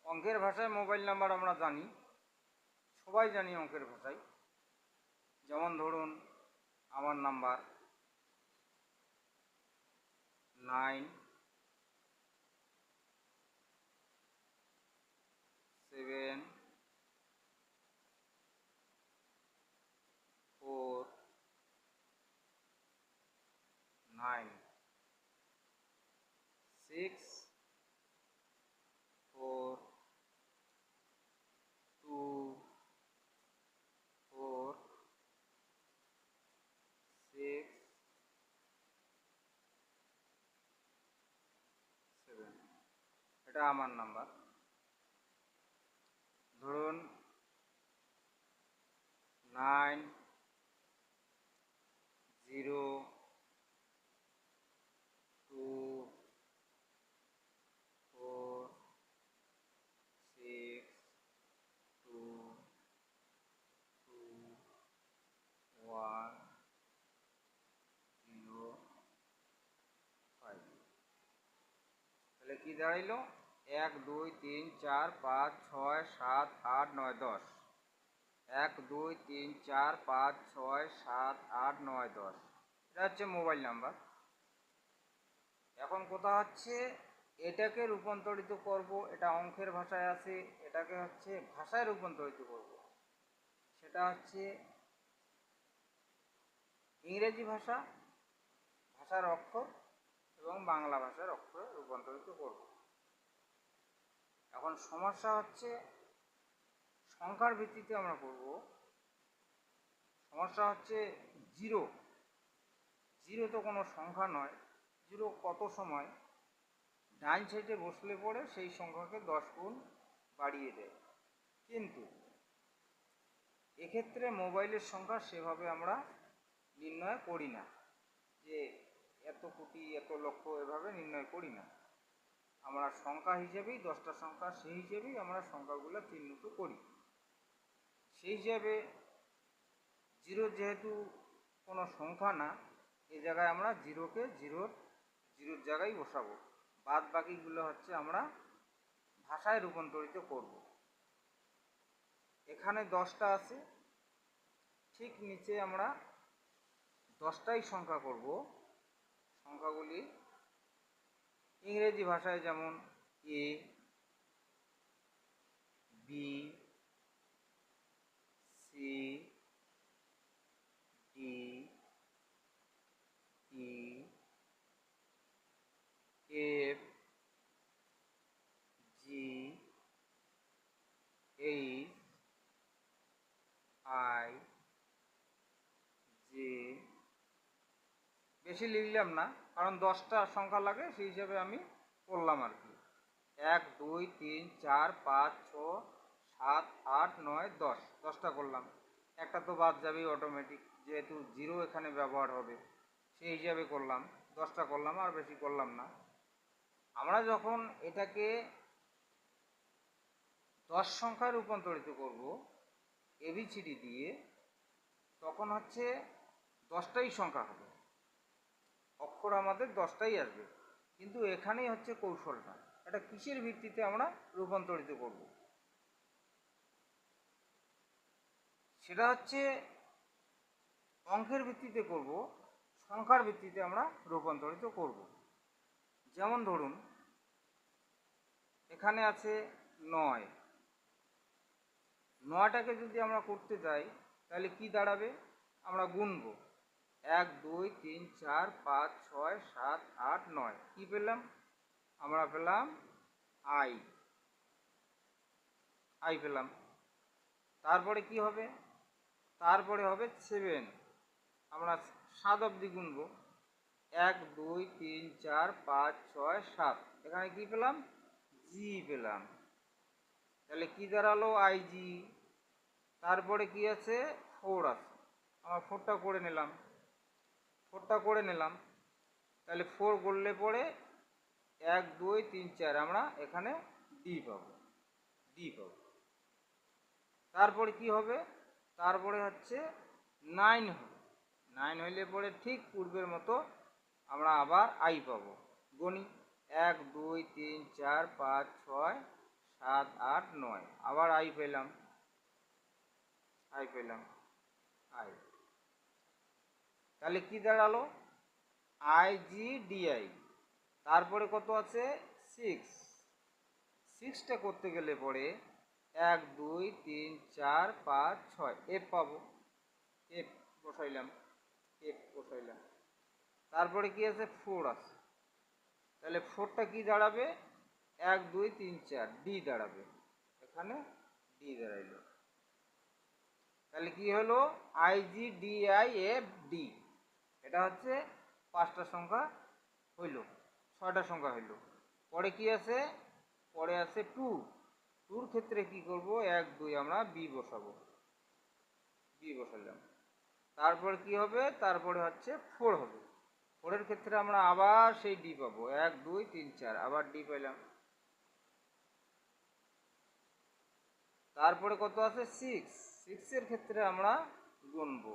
অঙ্কের ভাষায় mobile number আমরা জানি, সবাই জানি অঙ্কের ভাষায়। যেমন ধরুন আমার নাম্বার 9 7 4 9 6 4 2 4 6 7। এটা আমার নাম্বার। ধরুন 9 0 2 4 6 2 2 1 0 5। তাহলে কি দাঁড়াইলো? 1 2 3 4 5 6 7 8 9 10। 1 2 3 4 5 6 7 8 9 10। এটা হচ্ছে মোবাইল নাম্বার। এখন কথা হচ্ছে এটাকে রূপান্তরিত করব, এটা অঙ্কের ভাষায় আছে, এটাকে হচ্ছে ভাষায় রূপান্তরিত করব। সেটা হচ্ছে ইংরেজি ভাষার অক্ষর এবং বাংলা ভাষার অক্ষরে রূপান্তরিত করব। এখন সমস্যা হচ্ছে সংখ্যার ভিত্তিতে আমরা করব। সমস্যা হচ্ছে জিরো। জিরো তো কোনো সংখ্যা নয়। জিরো কত সময় ডান সাইডে বসলে পরে সেই সংখ্যাকে 10 গুণ বাড়িয়ে দেয়। কিন্তু এক্ষেত্রে মোবাইলের সংখ্যা সেভাবে আমরা নির্ণয় করি না, যে এত কোটি এত লক্ষ এভাবে নির্ণয় করি না। আমরা সংখ্যা হিসেবেই 10টা সংখ্যা, সেই হিসেবেই আমরা সংখ্যাগুলো চিহ্নিত করি। সেই হিসাবে জিরো যেহেতু কোনো সংখ্যা না, এই জায়গায় আমরা জিরোকে জিরোর জায়গায় বসাবো। বাদ বাকিগুলো হচ্ছে আমরা ভাষায় রূপান্তরিত করব। এখানে 10টা আছে, ঠিক নিচে আমরা 10টাই সংখ্যা করব। সংখ্যাগুলি ইংরেজি ভাষায় যেমন A, B, C, D, E, F, G, H, I, J. বেশি লিখলাম না, কারণ 10টা সংখ্যা লাগে, সেই হিসাবে আমি করলাম আর কি। 1 2 3 4 5 6 7 8 9 10। 10টা করলাম। একটা তো বাদ যাবেই অটোমেটিক, যেহেতু জিরো এখানে ব্যবহার হবে, সেই হিসাবে করলাম। 10টা করলাম, আর বেশি করলাম না। আমরা যখন এটাকে 10 সংখ্যায় রূপান্তরিত করব এবিসিডি দিয়ে, তখন হচ্ছে 10টাই সংখ্যা হবে, অক্ষর আমাদের 10টাই আসবে। কিন্তু এখানেই হচ্ছে কৌশলটা, এটা কিসের ভিত্তিতে আমরা রূপান্তরিত করব? সেটা হচ্ছে অঙ্কের ভিত্তিতে করব, সংখ্যার ভিত্তিতে আমরা রূপান্তরিত করব। যেমন ধরুন এখানে আছে 9। 9টাকে যদি আমরা করতে চাই তাহলে কি দাঁড়াবে? আমরা গুনব। 1 2 3 4 5 6 7 8 9। কি পেলাম? আমরা পেলাম আই পেলাম। তারপরে কি হবে? তারপরে হবে 7। আমরা 7 অবধি গুনব। 1 2 3 4 5 6 7। এখানে কি পেলাম? জি পেলাম। তাহলে কি দাঁড়ালো? আইজি। তারপরে কি আছে? 4 আছে। আমরা 4টা করে নিলাম। তাহলে 4 করলে পরে 1 2 3 4 আমরা এখানে ডি পাবো। তারপরে কি হবে? তারপরে হচ্ছে 9 হবে। 9 হইলে পরে ঠিক পূর্বের মতো আমরা আবার আই পাবো। গণি 1 2 3 4 5 6 7 8 9, আবার আই পেলাম, আই পেলাম, আই। তাহলে কি দাঁড়ালো? I G D I. তারপরে কত আছে? 6। 6টা করতে গেলে পরে 1 2 3 4 5 6 এফ পাবো, এফ বসাইলাম, এফ বসাইলাম। তারপরে কি আছে? 4 আছে। তাহলে 4টা কি দাঁড়াবে? 1 2 3 4 ডি দাঁড়াবে, এখানে ডি দাঁড়াইলো। তাহলে কি হলো? I G D I F D. এটা হচ্ছে 5টা সংখ্যা হইল, 6টা সংখ্যা হইল। পরে কি আছে? পরে আছে 2। 2র ক্ষেত্রে কি করব? 1 2 আমরা বি বসাবো, বি বসালাম। তারপর কি হবে? তারপরে হচ্ছে 4 হবে। 4-এর ক্ষেত্রে আমরা আবার সেই ডি পাবো, 1 2 3 4, আবার ডি পেলাম। তারপরে কত আছে? 6। 6-এর ক্ষেত্রে আমরা গুনবো,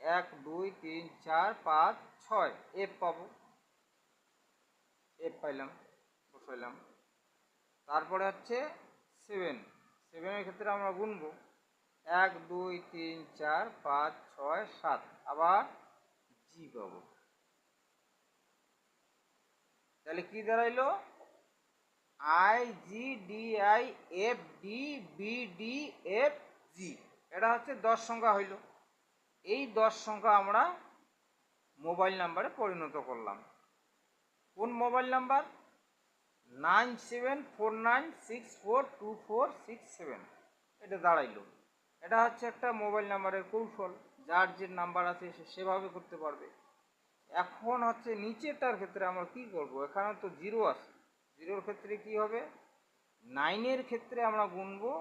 1 2 3 4 5 6 এফ পাবো, এফ পাইলাম, বসাইলাম। তারপরে হচ্ছে 7। 7-এর ক্ষেত্রে আমরা গুনবো, 1 2 3 4 5 6 7, আবার জি পাবো। তাহলে কি দাঁড়াইলো? I G D I F D B D F G. এটা হচ্ছে 10 সংখ্যা হইল। এই 10 সংখ্যা আমরা মোবাইল নাম্বারে পরিণত করলাম। কোন মোবাইল নাম্বার? 9749642467, এটা দাঁড়াইলো। এটা হচ্ছে একটা মোবাইল নাম্বারের কৌশল, যার যে নাম্বার আছে সে সেভাবে করতে পারবে। এখন হচ্ছে নিচেরটার ক্ষেত্রে আমরা কি করব? এখানে তো 0 আছে, 0-র ক্ষেত্রে কি হবে? 9-এর ক্ষেত্রে আমরা গুনবো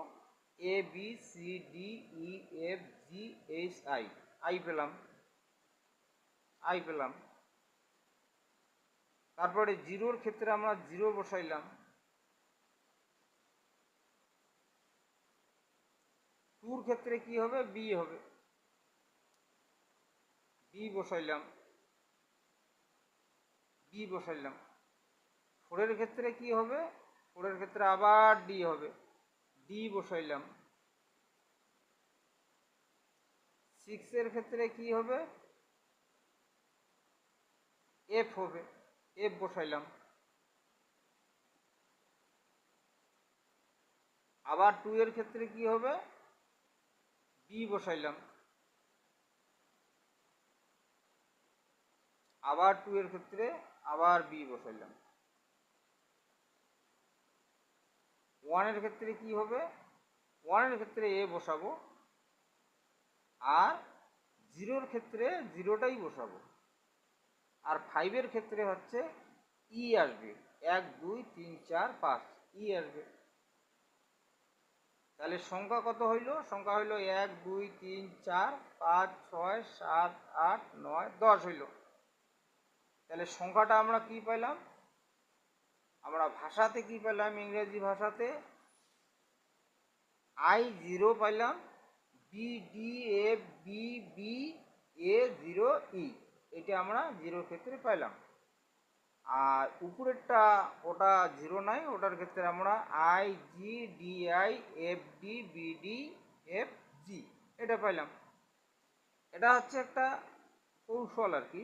A B C D E F G H I, I পেলাম, আই পেলাম। তারপরে 0-র ক্ষেত্রে আমরা 0 বসাইলাম। 2-র ক্ষেত্রে কি হবে? বি হবে, বি বসাইলাম, বি বসাইলাম। 4-এর ক্ষেত্রে কি হবে? 4-এর ক্ষেত্রে আবার ডি হবে, ডি বসাইলাম। 6-এর ক্ষেত্রে কি হবে? এফ হবে, এফ বসাইলাম। আবার 2-এর ক্ষেত্রে কি হবে? বি বসাইলাম। আবার 2-এর ক্ষেত্রে আবার বি বসাইলাম। 1-এর ক্ষেত্রে কি হবে? 1-এর ক্ষেত্রে এ বসাবো, আর 0-র ক্ষেত্রে 0টাই বসাবো। আর 5-এর ক্ষেত্রে হচ্ছে ই আসবে, 1 2 3 4 5 ই আসবে। তাহলে সংখ্যা কত হইল? সংখ্যা হইল 1 2 3 4 5 6 7 8 9 10 হইল। তাহলে সংখ্যাটা আমরা কি পাইলাম? আমরা ভাষাতে কি পেলাম? ইংরেজি ভাষাতে I0 পাইলাম, B D F B B A 0 E, এটা আমরা 0-র ক্ষেত্রে পাইলাম। আর উপরেরটা ওটা 0 নাই, ওটার ক্ষেত্রে আমরা I G D I F D B D F G, এটা পাইলাম। এটা হচ্ছে একটা কৌশল আর কি।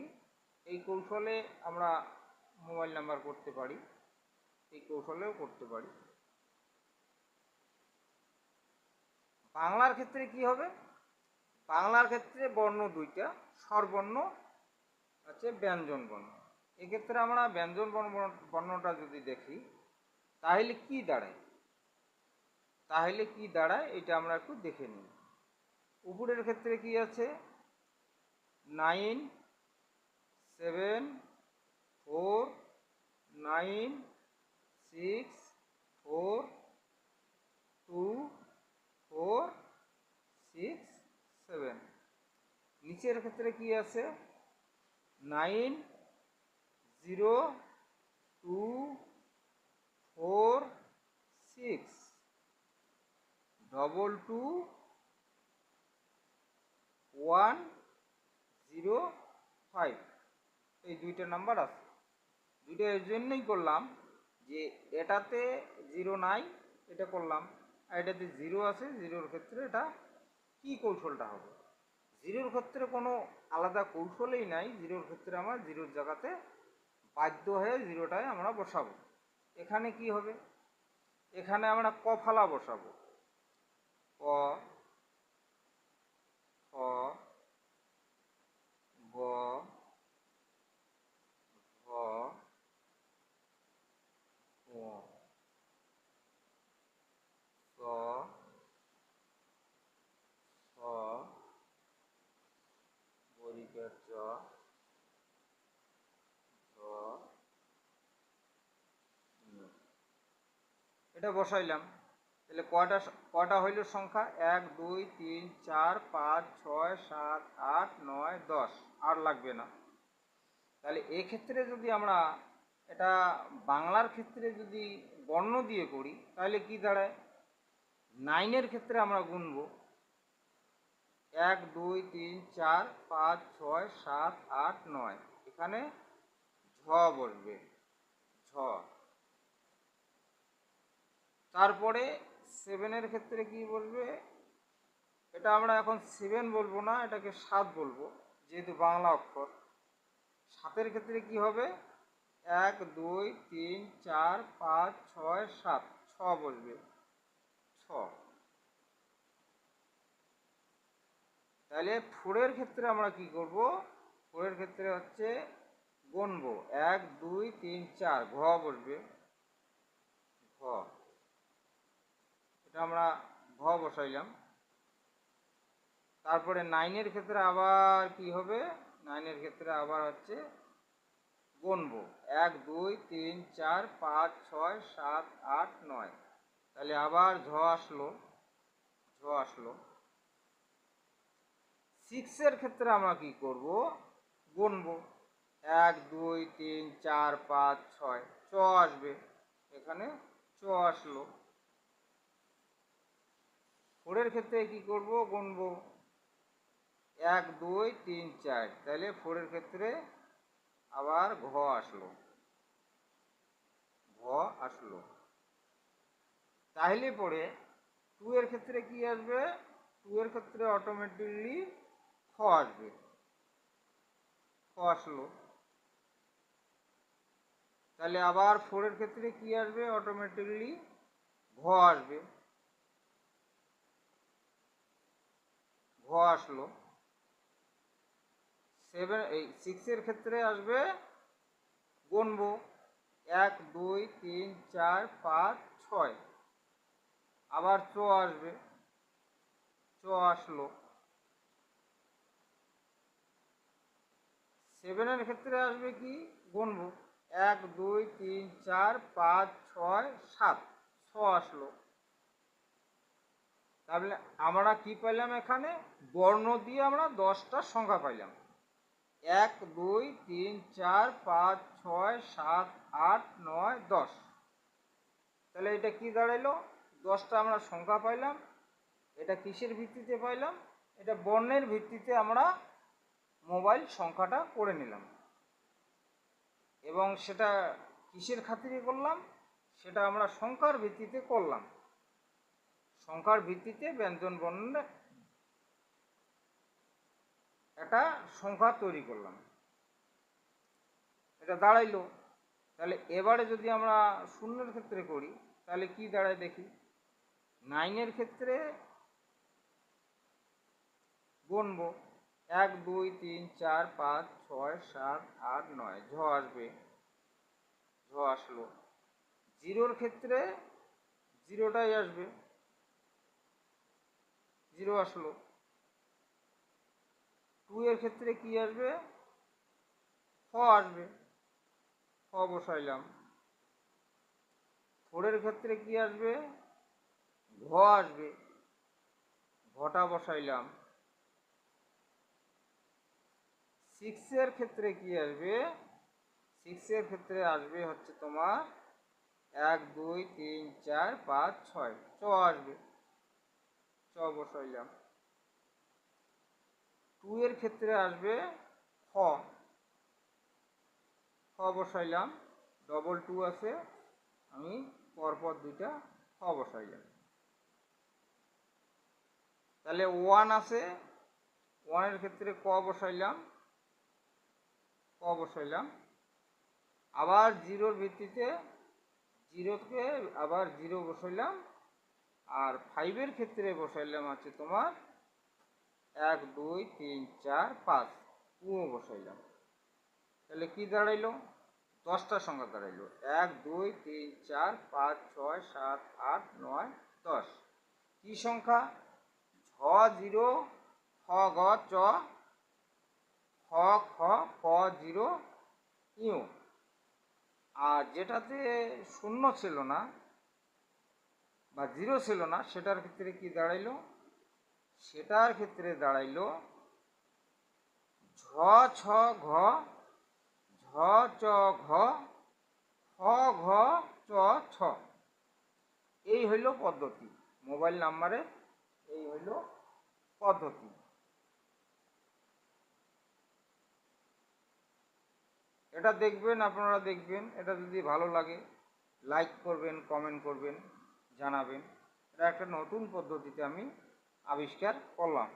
এই কৌশলে আমরা মোবাইল নাম্বার করতে পারি, এই কৌশলেও করতে পারি। বাংলার ক্ষেত্রে কি হবে? বাংলার ক্ষেত্রে বর্ণ দুইটা, স্বরবর্ণ আছে ব্যঞ্জন বর্ণ। এক্ষেত্রে আমরা ব্যঞ্জন বর্ণটা যদি দেখি তাহলে কি দাঁড়ায়, তাহলে কি দাঁড়ায় এটা আমরা একটু দেখে নিই। উপরের ক্ষেত্রে কি আছে? 9 7 4 9 6 4 2 4 6 7। নিচের ক্ষেত্রে কি আছে? 9 0 2 4 6 2 2 1 0 5। এই দুইটা নাম্বার আছে। দুইটা এর জন্যই করলাম যে এটাতে 0 নাই, এটা করলাম। আর এটাতে 0 আছে, 0-র ক্ষেত্রে এটা কি কৌশলটা হবে? 0-র ক্ষেত্রে কোনো আলাদা কৌশলই নাই। 0-র ক্ষেত্রে আমার 0-র জায়গাতে বাধ্য হয়ে 0টায় আমরা বসাবো। এখানে কি হবে? এখানে আমরা ক ফালা বসাবো। ক, খ, গ, ঘ, ঙ, চ, ছ, বর্গের জ, ঝ, ঞ। এটা বসাইলাম। তাহলে কয়টা হইল সংখ্যা? 1 2 3 4 5 6 7 8 9 10। আর লাগবে না। তাহলে এক্ষেত্রে যদি আমরা এটা বাংলার ক্ষেত্রে যদি বর্ণ দিয়ে করি তাহলে কি দাঁড়ায়? 9-এর ক্ষেত্রে আমরা গুনব 1 2 3 4 5 6 7 8 9। এখানে ঝ বসবে, ঝ। তারপরে 7-এর ক্ষেত্রে কি বলবে? এটা আমরা এখন 7 বলবো না, এটাকে 7 বলবো, যেহেতু বাংলা অক্ষর। 7-এর ক্ষেত্রে কি হবে? 1 2 3 4 5 6 7, ছ বসবে, ছ। তাহলে 4-এর ক্ষেত্রে আমরা কি করব? 4-এর ক্ষেত্রে হচ্ছে গুনবো 1 2 3 4, ঘ বসবে, ঘ। এটা আমরা ঘ বসাইলাম। তারপরে 9-এর ক্ষেত্রে আবার কি হবে? 9-এর ক্ষেত্রে আবার হচ্ছে গুনবো 1 2 3 4 5 6 7 8 9। তাহলে আবার ঝ আসলো, ঝ আসলো। 6-এর ক্ষেত্রে আমরা কি করব? গুনবো 1 2 3 4 5 6, চ আসবে, এখানে চ আসলো। 4-এর ক্ষেত্রে কি করব? গুনবো 1 2 3 4, তাহলে 4-এর ক্ষেত্রে আবার ঘ আসলো, ঘ আসলো। তাহলে পরে 2-এর ক্ষেত্রে কি আসবে? 2-এর ক্ষেত্রে অটোমেটিকলি খ আসবে, খ আসলো। তাহলে আবার 4-এর ক্ষেত্রে কি আসবে? অটোমেটিকলি ঘ আসবে, ঘ আসলো। 6-এর ক্ষেত্রে আসবে গুনবো 1 2 3 4 5 6, আবার চ আসবে, চ আসলো। 7-এর ক্ষেত্রে আসবে কি? গুনবো 1 2 3 4 5 6 7, ছ আসলো। তাহলে আমরা কি পাইলাম? এখানে বর্ণ দিয়ে আমরা 10টা সংখ্যা পাইলাম। 1 2 3 4 5 6 7 8 9 10। তাহলে এটা কি দাঁড়াইলো? 10টা আমরা সংখ্যা পাইলাম। এটা কিসের ভিত্তিতে পাইলাম? এটা বর্ণের ভিত্তিতে আমরা মোবাইল সংখ্যাটা করে নিলাম। এবং সেটা কিসের খাতিরে করলাম? সেটা আমরা সংখ্যার ভিত্তিতে করলাম। সংখ্যার ভিত্তিতে ব্যঞ্জন বর্ণের একটা সংখ্যা তৈরি করলাম, এটা দাঁড়াইলো। তাহলে এবারে যদি আমরা 0-এর ক্ষেত্রে করি তাহলে কি দাঁড়ায় দেখি। 9-এর ক্ষেত্রে গুনবো 1 2 3 4 5 6 7 8 9, ঝ আসবে, ঝ আসলো। 0-র ক্ষেত্রে 0টাই আসবে, 0 আসলো। 2-এর ক্ষেত্রে কি আসবে? খ আসবে, খ বসাইলাম। 4-এর ক্ষেত্রে কি আসবে? ঘ আসবে, ঘটা বসাইলাম। 6-এর ক্ষেত্রে কি আসবে? 6-এর ক্ষেত্রে আসবে হচ্ছে তোমার 1 2 3 4 5 6, চ আসবে, চ বসাইলাম। 2-এর ক্ষেত্রে আসবে খ, খ বসাইলাম। ডবল 2 আছে, আমি পরপর দুইটা খ বসাইলাম। তাহলে 1 আছে, 1-এর ক্ষেত্রে ক বসাইলাম, আবার 0-র ভিত্তিতে 0-কে আবার 0 বসাইলাম, আর 5-এর ক্ষেত্রে বসাইলাম হচ্ছে তোমার 1 2 3 4 5 বসাইলাম। তাহলে কি দাঁড়াইলো? 10টা সংখ্যা দাঁড়াইলো। 1 2 3 4 5 6 7 8 9 10। কি সংখ্যা? ঝ 0 খ গ চ খ খ ক 0 ইউ। আর যেটাতে শূন্য ছিল না বা 0 ছিল না, সেটার ক্ষেত্রে কি দাঁড়াইলো? সেটার ক্ষেত্রে দাঁড়াইলো ঝ ছ ঘ ঝ চ ঘ খ ঘ চ ছ। এই হইল পদ্ধতি। মোবাইল নাম্বারের এই হইল পদ্ধতি। এটা দেখবেন, আপনারা দেখবেন, এটা যদি ভালো লাগে লাইক করবেন, কমেন্ট করবেন, জানাবেন। এটা একটা নতুন পদ্ধতিতে আমি আবিষ্কার করলাম।